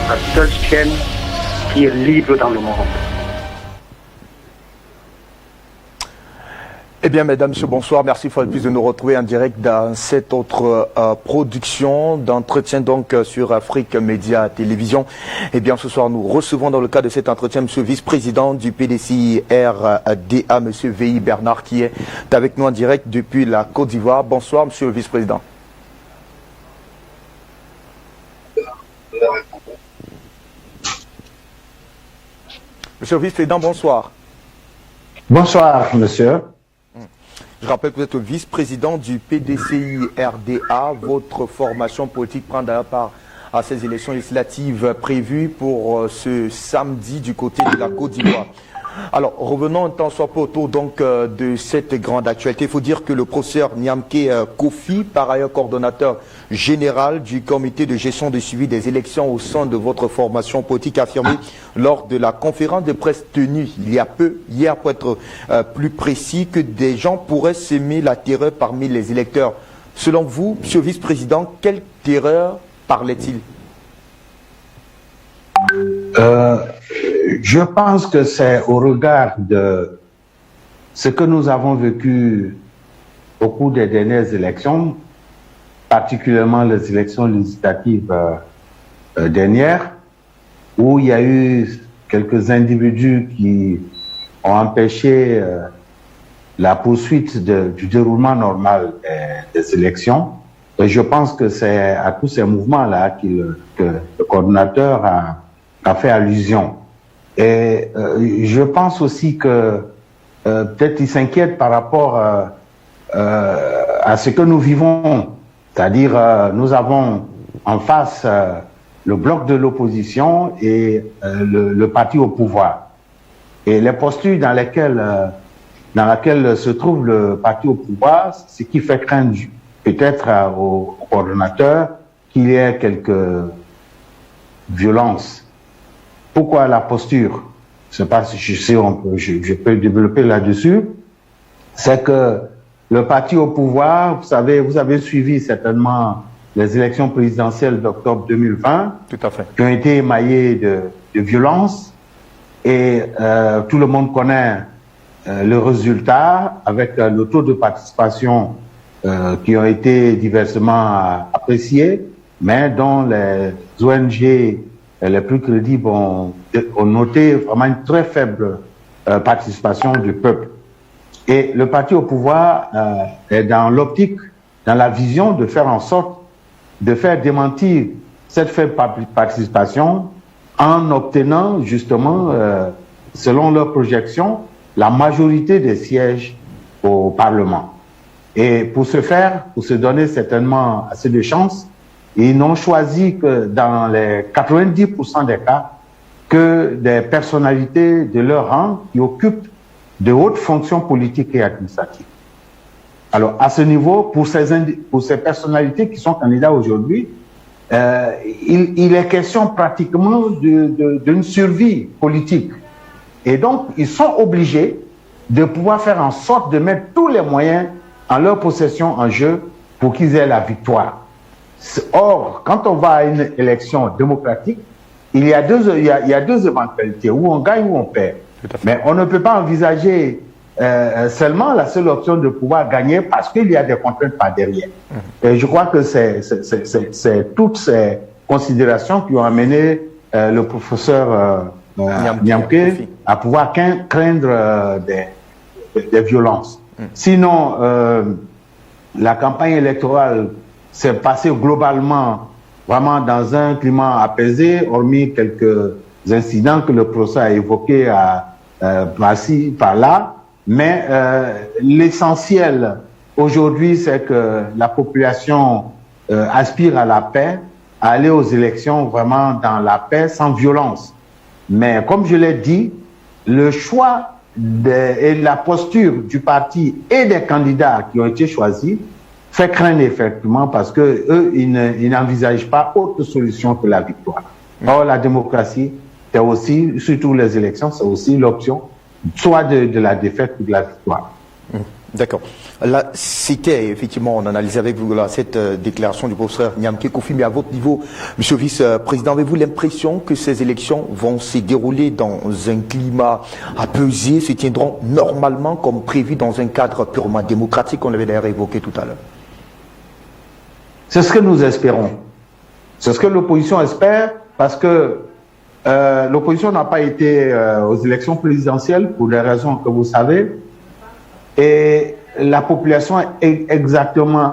la seule chaîne qui est libre dans le monde. Eh bien, mesdames, messieurs, bonsoir. Merci une fois de plus de nous retrouver en direct dans cette autre production d'entretien donc sur Afrique Média Télévision. Eh bien, ce soir, nous recevons dans le cadre de cet entretien M. vice-président du PDCI-RDA, M. V.I. Bernard, qui est avec nous en direct depuis la Côte d'Ivoire. Bonsoir, M. le vice-président. Monsieur le vice-président, bonsoir. Bonsoir, monsieur. Je rappelle que vous êtes le vice-président du PDCI-RDA. Votre formation politique prend d'ailleurs part à ces élections législatives prévues pour ce samedi du côté de la Côte d'Ivoire. Alors, revenons un temps soit peu autour donc, de cette grande actualité. Il faut dire que le professeur Niamke Kofi, par ailleurs coordonnateur général du comité de gestion de suivi des élections au sein de votre formation politique, a affirmé lors de la conférence de presse tenue il y a peu, hier pour être plus précis, que des gens pourraient semer la terreur parmi les électeurs. Selon vous, monsieur le vice-président, quelle terreur parlait-il? Je pense que c'est au regard de ce que nous avons vécu au cours des dernières élections, particulièrement les élections législatives dernières, où il y a eu quelques individus qui ont empêché la poursuite du déroulement normal des élections. Et je pense que c'est à tous ces mouvements-là que le coordonnateur a fait allusion. Et je pense aussi que peut-être il s'inquiète par rapport à ce que nous vivons. C'est-à-dire, nous avons en face le bloc de l'opposition et le parti au pouvoir. Et les postures dans lesquelles se trouve le parti au pouvoir, ce qui fait craindre peut-être au coordonnateur qu'il y ait quelques violences. Pourquoi la posture? Je ne sais pas si je peux développer là-dessus. C'est que le parti au pouvoir, vous savez, vous avez suivi certainement les élections présidentielles d'octobre 2020, Tout à fait. qui ont été émaillées de violences. Et tout le monde connaît le résultat avec le taux de participation qui ont été diversement appréciés, mais dont les ONG les plus crédibles ont noté vraiment une très faible participation du peuple. Et le parti au pouvoir est dans l'optique, dans la vision de faire en sorte de faire démentir cette faible participation en obtenant justement, selon leurs projections, la majorité des sièges au Parlement. Et pour ce faire, pour se donner certainement assez de chances, ils n'ont choisi que dans les 90% des cas que des personnalités de leur rang qui occupent de hautes fonctions politiques et administratives. Alors, à ce niveau, pour ces personnalités qui sont candidats aujourd'hui, il est question pratiquement d'une survie politique. Et donc, ils sont obligés de pouvoir faire en sorte de mettre tous les moyens en leur possession en jeu pour qu'ils aient la victoire. Or, quand on va à une élection démocratique, il y a deux éventualités, où on gagne ou on perd. Mais on ne peut pas envisager seulement la seule option de pouvoir gagner parce qu'il y a des contraintes par derrière. Et je crois que c'est toutes ces considérations qui ont amené le professeur Niamke à pouvoir craindre des violences. Sinon, la campagne électorale s'est passée globalement vraiment dans un climat apaisé, hormis quelques incidents que le procès a évoqués par-ci, par-là. Mais l'essentiel aujourd'hui, c'est que la population aspire à la paix, à aller aux élections vraiment dans la paix, sans violence. Mais comme je l'ai dit, le choix et la posture du parti et des candidats qui ont été choisis fait craindre effectivement parce que eux, ils n'envisagent pas autre solution que la victoire. Or, la démocratie, c'est aussi, surtout les élections, c'est aussi l'option soit de la défaite ou de la victoire. D'accord. Là, c'était effectivement, on analysait avec vous là, cette déclaration du professeur Nyamké Kofi, mais à votre niveau, Monsieur le Vice-président, avez-vous l'impression que ces élections vont se dérouler dans un climat apaisé, se tiendront normalement comme prévu dans un cadre purement démocratique, qu'on avait d'ailleurs évoqué tout à l'heure? C'est ce que nous espérons. C'est ce que l'opposition espère, parce que l'opposition n'a pas été aux élections présidentielles pour des raisons que vous savez. Et la population également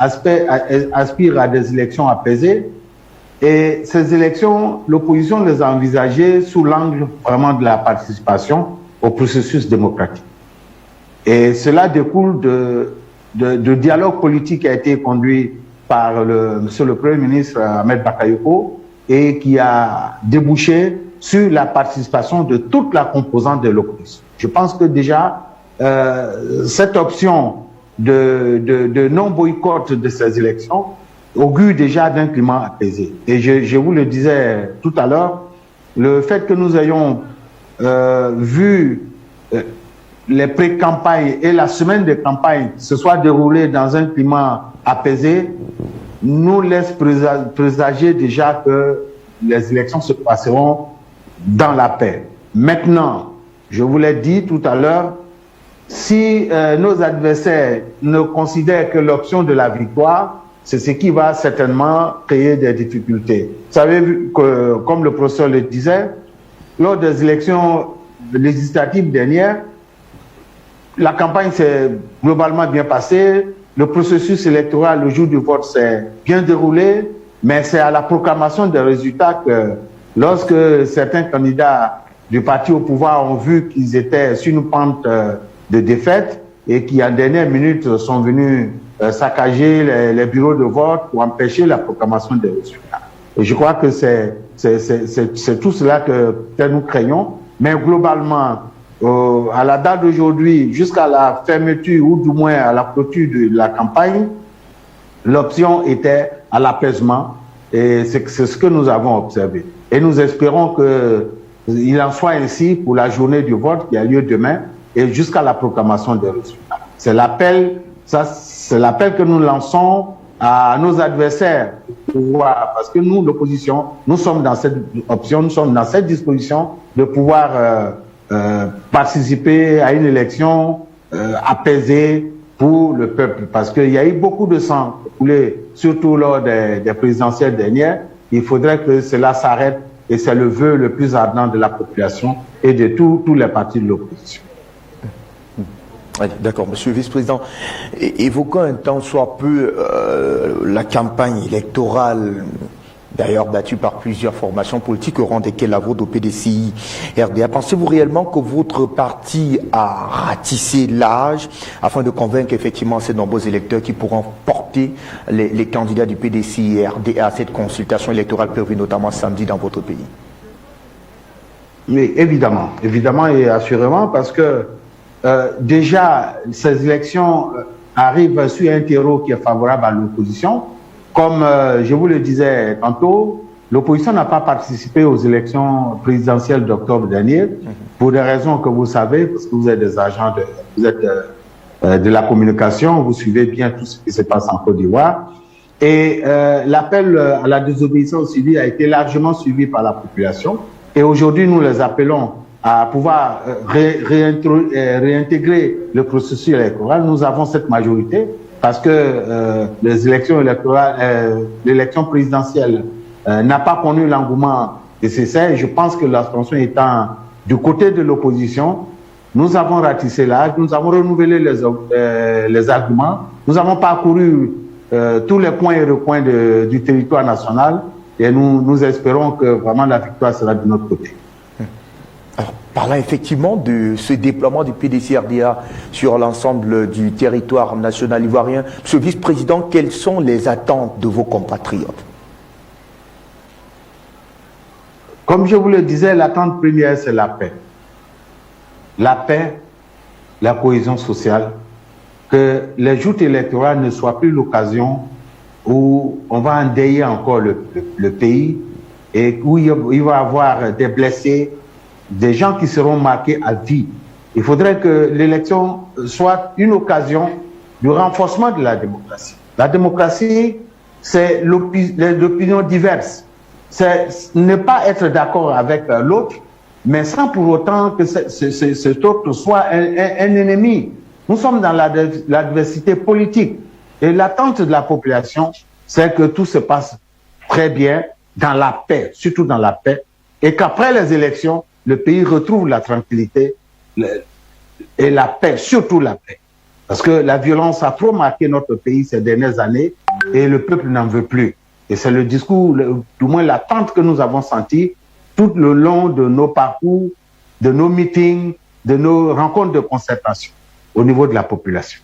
aspire à des élections apaisées. Et ces élections, l'opposition les a envisagées sous l'angle vraiment de la participation au processus démocratique. Et cela découle de dialogue politique qui a été conduit par Monsieur le Premier ministre Ahmed Bakayoko et qui a débouché sur la participation de toute la composante de l'opposition. Je pense que déjà, cette option de non-boycott de ces élections augure déjà d'un climat apaisé. Et je vous le disais tout à l'heure, le fait que nous ayons vu les pré-campagnes et la semaine de campagne se soit déroulée dans un climat apaisé, nous laisse présager déjà que les élections se passeront dans la paix. Maintenant, je vous l'ai dit tout à l'heure, si nos adversaires ne considèrent que l'option de la victoire, c'est ce qui va certainement créer des difficultés. Vous savez que, comme le professeur le disait, lors des élections législatives dernières, la campagne s'est globalement bien passée, le processus électoral, le jour du vote, s'est bien déroulé, mais c'est à la proclamation des résultats que, lorsque certains candidats du parti au pouvoir ont vu qu'ils étaient sur une pente de défaite et qui, en dernière minute, sont venus saccager les bureaux de vote pour empêcher la proclamation des résultats. Et je crois que c'est tout cela que nous craignons. Mais globalement, à la date d'aujourd'hui, jusqu'à la fermeture ou du moins à la clôture de la campagne, l'option était à l'apaisement et c'est ce que nous avons observé. Et nous espérons qu'il en soit ainsi pour la journée du vote qui a lieu demain et jusqu'à la proclamation des résultats. C'est l'appel que nous lançons à nos adversaires parce que nous, l'opposition, nous sommes dans cette option, nous sommes dans cette disposition de pouvoir participer à une élection apaisée pour le peuple. Parce qu'il y a eu beaucoup de sang coulé, surtout lors des présidentielles dernières. Il faudrait que cela s'arrête et c'est le vœu le plus ardent de la population et de tous les partis de l'opposition. D'accord, Monsieur le Vice-président. Évoquons un temps soit peu la campagne électorale, d'ailleurs battue par plusieurs formations politiques au rang desquelles la vôtre au PDCI RDA. Pensez-vous réellement que votre parti a ratissé l'âge afin de convaincre effectivement ces nombreux électeurs qui pourront porter les candidats du PDCI RDA à cette consultation électorale prévue notamment samedi dans votre pays? Mais évidemment et assurément, parce que déjà, ces élections arrivent sur un terreau qui est favorable à l'opposition. Comme je vous le disais tantôt, l'opposition n'a pas participé aux élections présidentielles d'octobre dernier, pour des raisons que vous savez, parce que vous êtes des agents de la communication, vous suivez bien tout ce qui se passe en Côte d'Ivoire. Et l'appel à la désobéissance civile a été largement suivi par la population. Et aujourd'hui, nous les appelons à pouvoir réintégrer le processus électoral. Nous avons cette majorité parce que les élections électorales, l'élection présidentielle n'a pas connu l'engouement nécessaire. Je pense que l'abstention étant du côté de l'opposition, nous avons ratissé l'âge, nous avons renouvelé les arguments, nous avons parcouru tous les coins et recoins du territoire national et nous espérons que vraiment la victoire sera de notre côté. Alors, parlant effectivement de ce déploiement du PDC-RDA sur l'ensemble du territoire national ivoirien, Monsieur le Vice-président, quelles sont les attentes de vos compatriotes? Comme je vous le disais, l'attente première, c'est la paix. La paix, la cohésion sociale, que les joutes électorales ne soient plus l'occasion où on va endeuiller encore le pays et où il va y avoir des blessés, des gens qui seront marqués à vie Il faudrait que l'élection soit une occasion du renforcement de la démocratie. La démocratie, c'est l'opinion diverse. C'est ne pas être d'accord avec l'autre, mais sans pour autant que cet autre soit un ennemi. Nous sommes dans l'adversité politique. Et l'attente de la population, c'est que tout se passe très bien, dans la paix, surtout dans la paix, et qu'après les élections, le pays retrouve la tranquillité et la paix, surtout la paix. Parce que la violence a trop marqué notre pays ces dernières années et le peuple n'en veut plus. Et c'est le discours, du moins l'attente que nous avons sentie tout le long de nos parcours, de nos meetings, de nos rencontres de concertation au niveau de la population.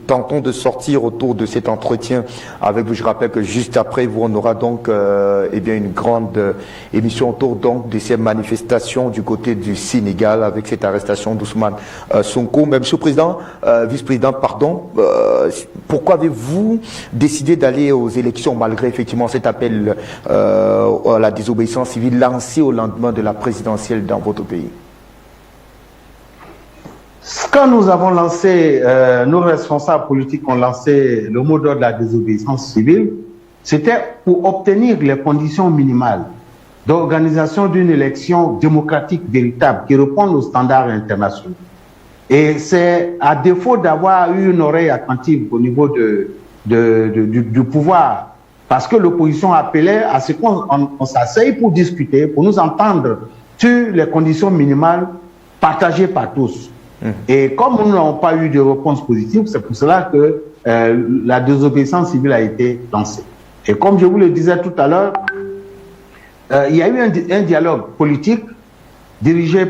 Tentons de sortir autour de cet entretien avec vous. Je rappelle que juste après vous, on aura donc une grande émission autour donc de ces manifestations du côté du Sénégal avec cette arrestation d'Ousmane Sonko. Mais Monsieur le Président, Vice-président, pardon, pourquoi avez-vous décidé d'aller aux élections malgré effectivement cet appel à la désobéissance civile lancé au lendemain de la présidentielle dans votre pays? Quand nous avons lancé, nos responsables politiques ont lancé le mot d'ordre de la désobéissance civile, c'était pour obtenir les conditions minimales d'organisation d'une élection démocratique véritable qui réponde aux standards internationaux. Et c'est à défaut d'avoir eu une oreille attentive au niveau du pouvoir, parce que l'opposition appelait à ce qu'on s'asseye pour discuter, pour nous entendre sur les conditions minimales partagées par tous. Et comme nous n'avons pas eu de réponse positive, c'est pour cela que la désobéissance civile a été lancée. Et comme je vous le disais tout à l'heure, il y a eu un dialogue politique piloté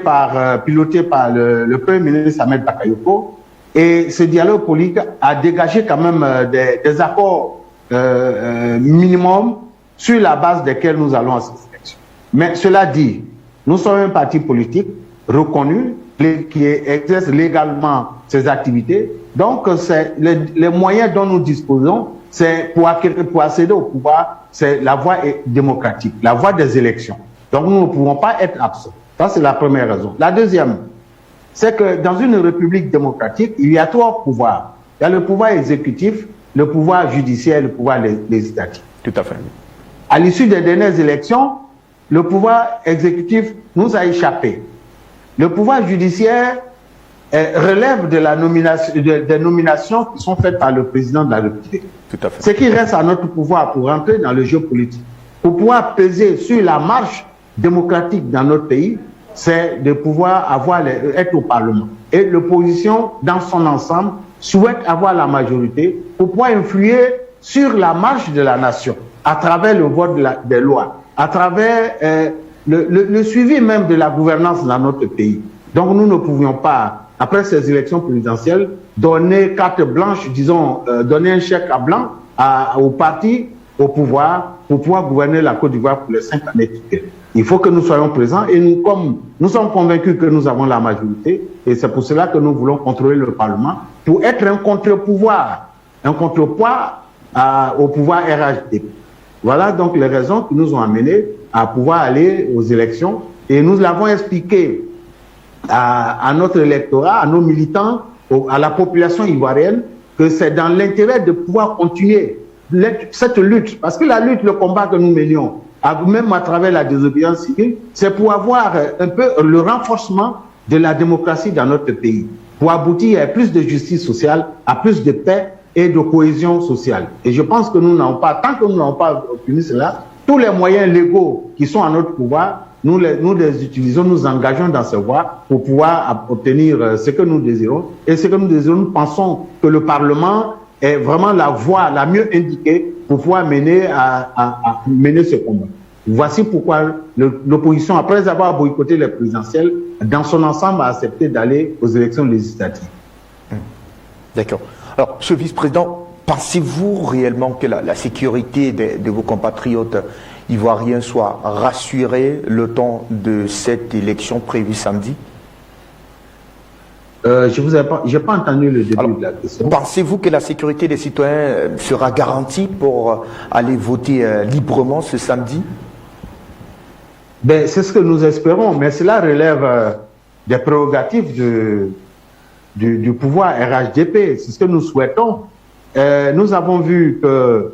par le Premier ministre Ahmed Bakayoko. Et ce dialogue politique a dégagé quand même des accords minimum sur la base desquels nous allons à cette élection. Mais cela dit, nous sommes un parti politique reconnu qui exerce légalement ses activités. Donc, les moyens dont nous disposons, c'est pour accéder au pouvoir, c'est la voie démocratique, la voie des élections. Donc, nous ne pouvons pas être absents. Ça, c'est la première raison. La deuxième, c'est que dans une république démocratique, il y a trois pouvoirs. Il y a le pouvoir exécutif, le pouvoir judiciaire et le pouvoir législatif. Tout à fait. À l'issue des dernières élections, le pouvoir exécutif nous a échappé. Le pouvoir judiciaire relève de des nominations qui sont faites par le président de la République. Tout à fait. Ce qui reste à notre pouvoir pour entrer dans le jeu politique, pour pouvoir peser sur la marche démocratique dans notre pays, c'est de pouvoir être au Parlement. Et l'opposition, dans son ensemble, souhaite avoir la majorité pour pouvoir influer sur la marche de la nation, à travers le vote des lois, à travers le suivi même de la gouvernance dans notre pays. Donc nous ne pouvions pas, après ces élections présidentielles, donner carte blanche, disons, donner un chèque à blanc au parti, au pouvoir, pour pouvoir gouverner la Côte d'Ivoire pour les 5 années qui viennent. Il faut que nous soyons présents et comme nous sommes convaincus que nous avons la majorité, et c'est pour cela que nous voulons contrôler le Parlement, pour être un contre-pouvoir, un contrepoids au pouvoir RHD. Voilà donc les raisons qui nous ont amenés à pouvoir aller aux élections. Et nous l'avons expliqué à notre électorat, à nos militants, à la population ivoirienne, que c'est dans l'intérêt de pouvoir continuer cette lutte. Parce que la lutte, le combat que nous menions, même à travers la désobéissance civile, c'est pour avoir un peu le renforcement de la démocratie dans notre pays, pour aboutir à plus de justice sociale, à plus de paix et de cohésion sociale. Et je pense que nous n'avons pas, tant que nous n'avons pas obtenu cela, tous les moyens légaux qui sont à notre pouvoir, nous les utilisons, nous engageons dans ces voies pour pouvoir obtenir ce que nous désirons. Et ce que nous désirons, nous pensons que le Parlement est vraiment la voie la mieux indiquée pour pouvoir mener ce combat. Voici pourquoi l'opposition, après avoir boycotté les présidentielles, dans son ensemble a accepté d'aller aux élections législatives. D'accord. Alors, Monsieur le Vice-président, pensez-vous réellement que la sécurité de vos compatriotes ivoiriens soit rassurée le temps de cette élection prévue samedi? Je n'ai pas entendu le début de la question. Pensez-vous que la sécurité des citoyens sera garantie pour aller voter librement ce samedi? Ben, c'est ce que nous espérons, mais cela relève des prérogatives du pouvoir RHDP. C'est ce que nous souhaitons. Nous avons vu que,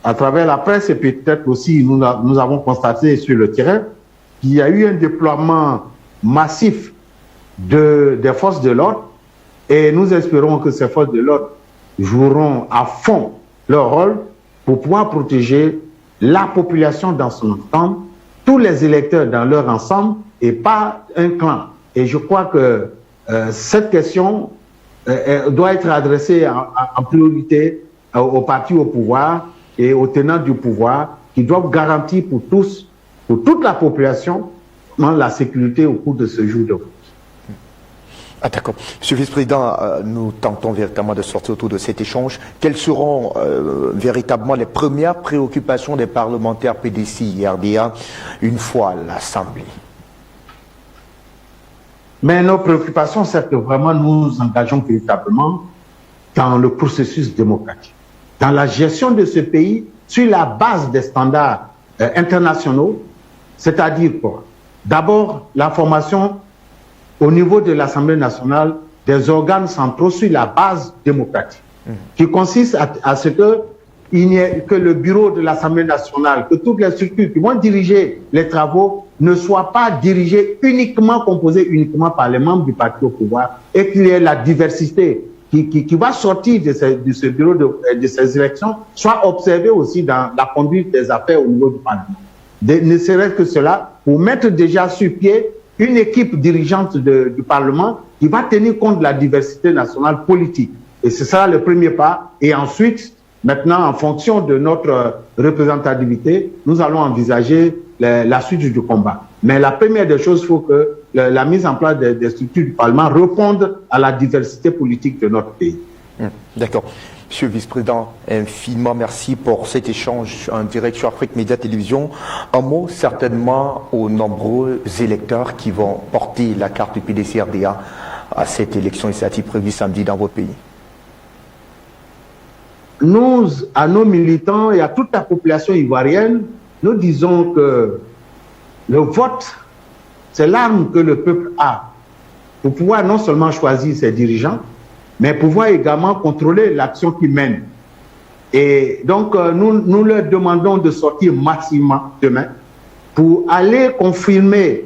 à travers la presse et peut-être aussi nous avons constaté sur le terrain qu'il y a eu un déploiement massif des forces de l'ordre, et nous espérons que ces forces de l'ordre joueront à fond leur rôle pour pouvoir protéger la population dans son ensemble, tous les électeurs dans leur ensemble et pas un clan. Et je crois que cette question doit être adressée en priorité aux partis au pouvoir et aux tenants du pouvoir qui doivent garantir pour tous, pour toute la population, la sécurité au cours de ce jour de vote. Ah, d'accord. Monsieur le vice-président, nous tentons véritablement de sortir autour de cet échange. Quelles seront véritablement les premières préoccupations des parlementaires PDCI RDA une fois à l'Assemblée? Mais nos préoccupations, c'est que vraiment nous engageons véritablement dans le processus démocratique, dans la gestion de ce pays sur la base des standards internationaux, c'est-à-dire quoi? D'abord, la formation au niveau de l'Assemblée nationale des organes centraux sur la base démocratique, qui consiste à ce que il n'y ait que le bureau de l'Assemblée nationale, que toutes les structures qui vont diriger les travaux ne soient pas dirigées uniquement, composées uniquement par les membres du parti au pouvoir, et qu'il y ait la diversité qui va sortir de ce bureau de ces élections, soit observée aussi dans la conduite des affaires au niveau du Parlement. Ne serait-ce que cela, pour mettre déjà sur pied une équipe dirigeante du Parlement qui va tenir compte de la diversité nationale politique. Et ce sera le premier pas. Et ensuite, maintenant, en fonction de notre représentativité, nous allons envisager la suite du combat. Mais la première des choses, il faut que la mise en place des structures du Parlement réponde à la diversité politique de notre pays. D'accord. Monsieur le vice-président, infiniment merci pour cet échange en direct sur Afrique Média Télévision. Un mot certainement aux nombreux électeurs qui vont porter la carte du PDC-RDA à cette élection législative prévue samedi dans votre pays. Nous, à nos militants et à toute la population ivoirienne, nous disons que le vote, c'est l'arme que le peuple a pour pouvoir non seulement choisir ses dirigeants, mais pouvoir également contrôler l'action qu'ils mènent. Et donc, nous leur demandons de sortir massivement demain pour aller confirmer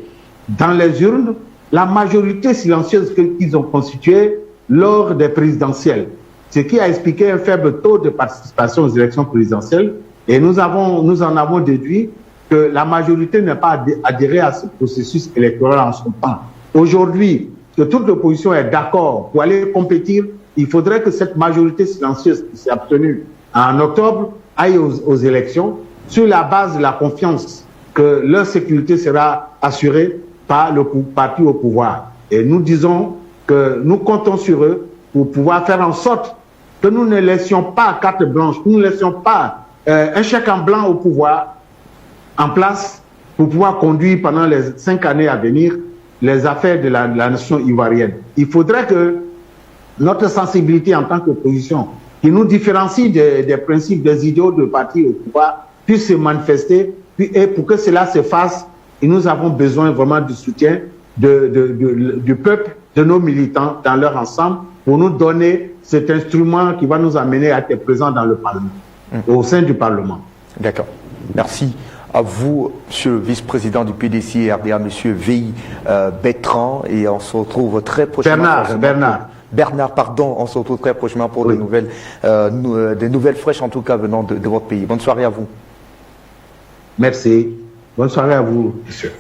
dans les urnes la majorité silencieuse qu'ils ont constituée lors des présidentielles, ce qui a expliqué un faible taux de participation aux élections présidentielles. Et nous en avons déduit que la majorité n'a pas adhéré à ce processus électoral en son temps. Aujourd'hui, que toute l'opposition est d'accord pour aller compétir, il faudrait que cette majorité silencieuse qui s'est obtenue en octobre aille aux élections sur la base de la confiance que leur sécurité sera assurée par le parti au pouvoir. Et nous disons que nous comptons sur eux pour pouvoir faire en sorte que nous ne laissions pas carte blanche, que nous ne laissions pas un chèque en blanc au pouvoir en place pour pouvoir conduire pendant les 5 années à venir les affaires de la nation ivoirienne. Il faudrait que notre sensibilité en tant qu'opposition, qui nous différencie des principes, des idéaux de parti au pouvoir, puisse se manifester. Et pour que cela se fasse, nous avons besoin vraiment du soutien du peuple, de nos militants dans leur ensemble, pour nous donner cet instrument qui va nous amener à être présents dans le Parlement, au sein du Parlement. D'accord. Merci à vous, monsieur le vice-président du PDC RDA, monsieur Véi Bertrand, et on se retrouve très prochainement. Bernard, pardon, on se retrouve très prochainement pour des nouvelles fraîches, en tout cas, venant de votre pays. Bonne soirée à vous. Merci. Bonne soirée à vous, monsieur.